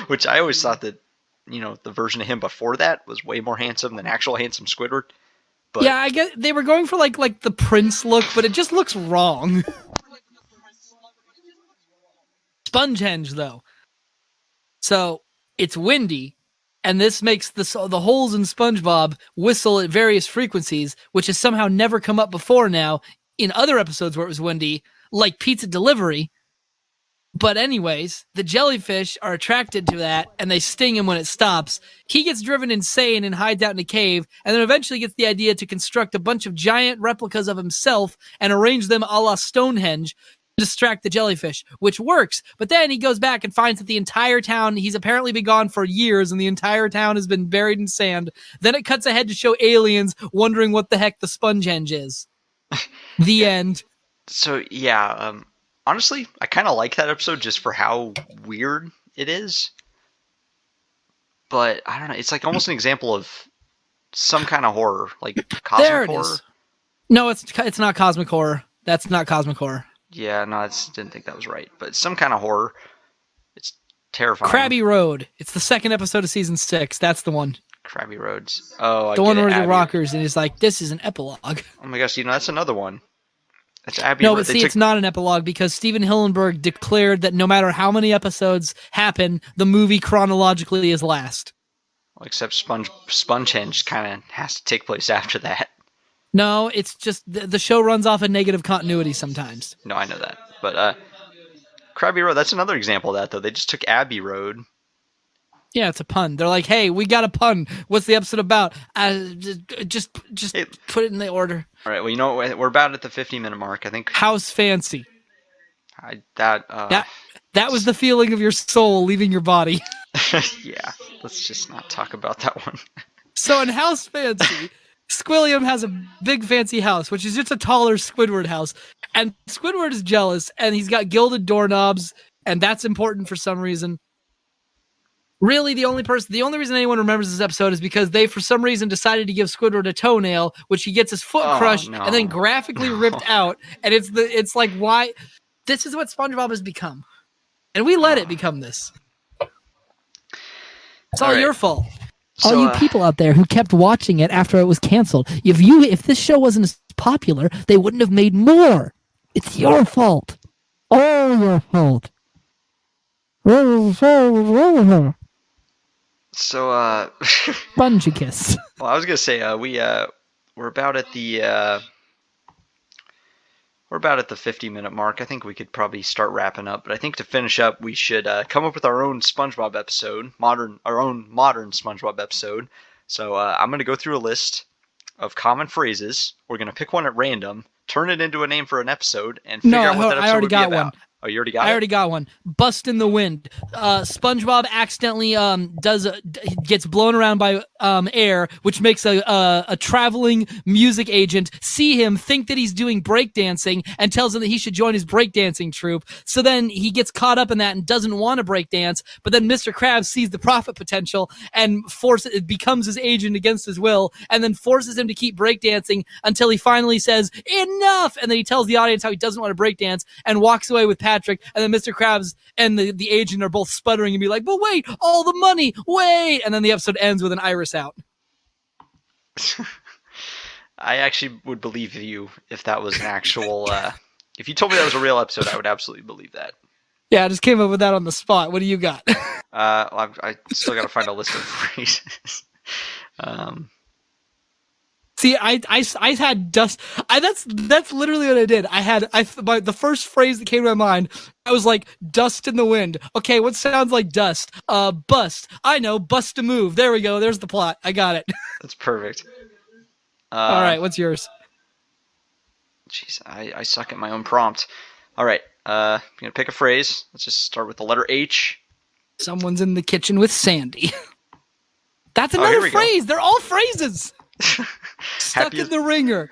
Which I always thought that, the version of him before that was way more handsome than actual handsome Squidward. But yeah, I guess they were going for like the Prince look, but it just looks wrong. Spongehenge though. So it's windy, And this makes the holes in SpongeBob whistle at various frequencies, which has somehow never come up before now in other episodes where it was windy, like pizza delivery. But anyways, the jellyfish are attracted to that, and they sting him when it stops. He gets driven insane and hides out in a cave, and then eventually gets the idea to construct a bunch of giant replicas of himself and arrange them a la Stonehenge to distract the jellyfish, which works. But then he goes back and finds that the entire town, he's apparently been gone for years, and the entire town has been buried in sand. Then it cuts ahead to show aliens wondering what the heck the Spongehenge is. The end. So, yeah, honestly, I kind of like that episode just for how weird it is. But, I don't know, it's like almost an example of some kind of horror, like cosmic there it horror. Is. No, it's not cosmic horror. That's not cosmic horror. Yeah, no, I didn't think that was right. But some kind of horror. It's terrifying. Krabby Road. It's the second episode of season 6. That's the one. Krabby Roads. Oh, the one where the rockers, and it's like, this is an epilogue. Oh my gosh, that's another one. That's Abby. No, but see, it's not an epilogue because Steven Hillenburg declared that no matter how many episodes happen, the movie chronologically is last. Well, except Spongehenge kind of has to take place after that. No, it's just the show runs off a negative continuity sometimes. No, I know that. But Krabby Road, that's another example of that, though. They just took Abbey Road. Yeah, it's a pun. They're like, hey, we got a pun. What's the episode about? Just hey, put it in the order. All right, well, you know what? We're about at the 50-minute mark, I think. House fancy. That was the feeling of your soul leaving your body. Yeah, let's just not talk about that one. So in House Fancy, Squilliam has a big fancy house, which is just a taller Squidward house. And Squidward is jealous, and he's got gilded doorknobs, and that's important for some reason. Really, the only reason anyone remembers this episode is because they, for some reason, decided to give Squidward a toenail, which he gets his foot crushed and then graphically ripped out. And it's like, why? This is what SpongeBob has become, and we let it become this. It's all your fault. So, all you people out there who kept watching it after it was canceled. If this show wasn't as popular, they wouldn't have made more. It's your fault. All your fault. So, Spongy kiss. Well, I was gonna say we're about at the 50-minute mark. I think we could probably start wrapping up. But I think to finish up, we should come up with our own SpongeBob episode, our own modern SpongeBob episode. So I'm gonna go through a list of common phrases. We're gonna pick one at random, turn it into a name for an episode, and figure out what that episode would be about. One. Oh, you already got it? I already got one. Bust in the Wind. SpongeBob accidentally gets blown around by air, which makes a traveling music agent see him, think that he's doing breakdancing, and tells him that he should join his breakdancing troupe. So then he gets caught up in that and doesn't want to breakdance, but then Mr. Krabs sees the profit potential and becomes his agent against his will, and then forces him to keep breakdancing until he finally says, enough! And then he tells the audience how he doesn't want to breakdance and walks away with Patrick, and then Mr. Krabs and the agent are both sputtering and be like, but wait, all the money, wait! And then the episode ends with an iris out. I actually would believe you if that was an actual, if you told me that was a real episode, I would absolutely believe that. Yeah, I just came up with that on the spot. What do you got? I still got to find a list of phrases. See, I had dust. That's literally what I did. The first phrase that came to my mind, I was like, dust in the wind. Okay, what sounds like dust? Bust. I know, bust a move. There we go. There's the plot. I got it. That's perfect. All right, what's yours? Jeez, I suck at my own prompt. All right, I'm gonna pick a phrase. Let's just start with the letter H. Someone's in the kitchen with Sandy. That's another phrase. They're all phrases. Stuck in the ringer.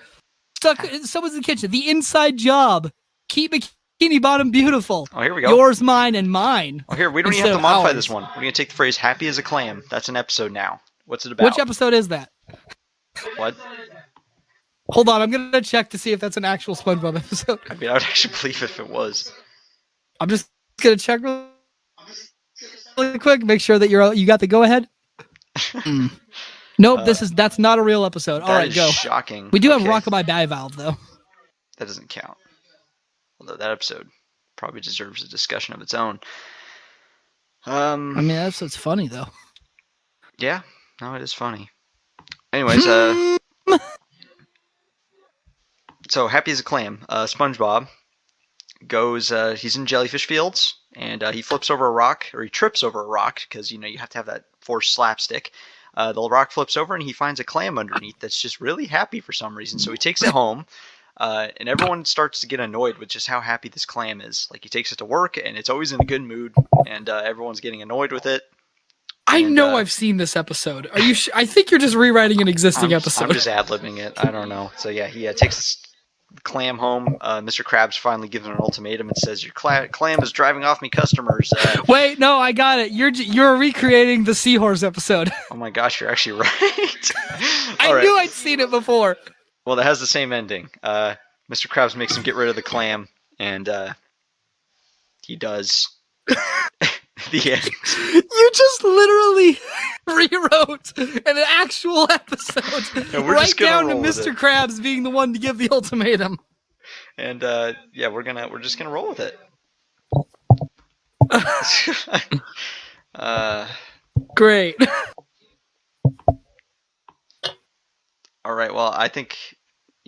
Someone's in the kitchen. The inside job. Keep Bikini Bottom beautiful. Oh, here we go. Yours, mine, and mine. Oh, here, we don't even have to modify this one. We're going to take the phrase happy as a clam. That's an episode now. What's it about? Which episode is that? What? Hold on, I'm going to check to see if that's an actual SpongeBob episode. I mean, I would actually believe if it was. I'm just going to check really quick, make sure that you got the go-ahead. Nope, that's not a real episode. All right, go. Shocking. We do have Rockabye Bivalve, though. That doesn't count. Although that episode probably deserves a discussion of its own. I mean, that episode's funny, though. Yeah, no, it is funny. Anyways, so happy as a clam. SpongeBob goes. He's in jellyfish fields, and he flips over a rock, or he trips over a rock, because you have to have that forced slapstick. The rock flips over, and he finds a clam underneath that's just really happy for some reason. So he takes it home, and everyone starts to get annoyed with just how happy this clam is. Like, he takes it to work, and it's always in a good mood, and everyone's getting annoyed with it. I know I've seen this episode. Are you? I think you're just rewriting an existing episode. I'm just ad-libbing it. I don't know. So yeah, he takes this clam home. Mr. Krabs finally gives him an ultimatum and says, "Your clam is driving off me customers." Wait, no, I got it. You're recreating the seahorse episode. Oh my gosh, you're actually right. I knew I'd seen it before. Well, it has the same ending. Mr. Krabs makes him get rid of the clam, and he does. The end. You just literally rewrote an actual episode right down to Mr. Krabs being the one to give the ultimatum. And yeah, we're just gonna roll with it. Great. All right. Well, I think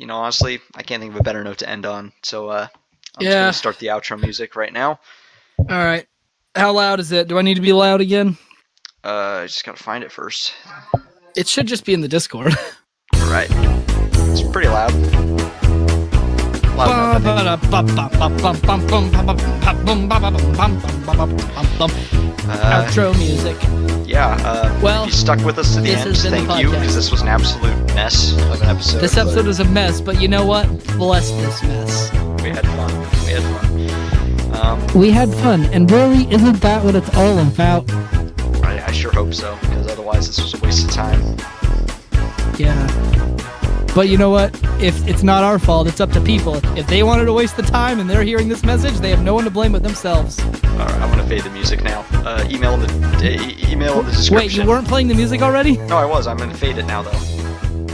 honestly, I can't think of a better note to end on. So I'm just gonna start the outro music right now. All right. How loud is it? Do I need to be loud again? I just gotta find it first. It should just be in the Discord. All right. It's pretty loud. Outro music. Yeah. Well, if you stuck with us to the end, thank you, because this was an absolute mess of an episode. This episode was a mess, but you know what? Bless this mess. We had fun. We had fun, and really, isn't that what it's all about? I sure hope so, because otherwise this was a waste of time. Yeah. But you know what? If it's not our fault, it's up to people. If they wanted to waste the time and they're hearing this message, they have no one to blame but themselves. All right, I'm gonna fade the music now. Email in the description. Wait, you weren't playing the music already? No, I was. I'm gonna fade it now, though.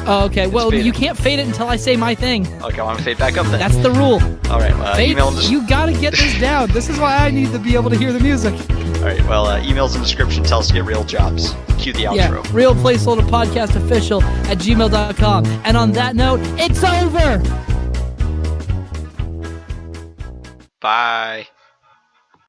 Oh, okay. Well, you can't fade it until I say my thing. Okay, I'm gonna fade back up then. That's the rule. All right, email. You gotta get this down. This is why I need to be able to hear the music. All right. Well, emails in the description. Tell us to get real jobs. Cue the outro. Yeah, real placeholder podcast official at gmail.com. And on that note, it's over. Bye.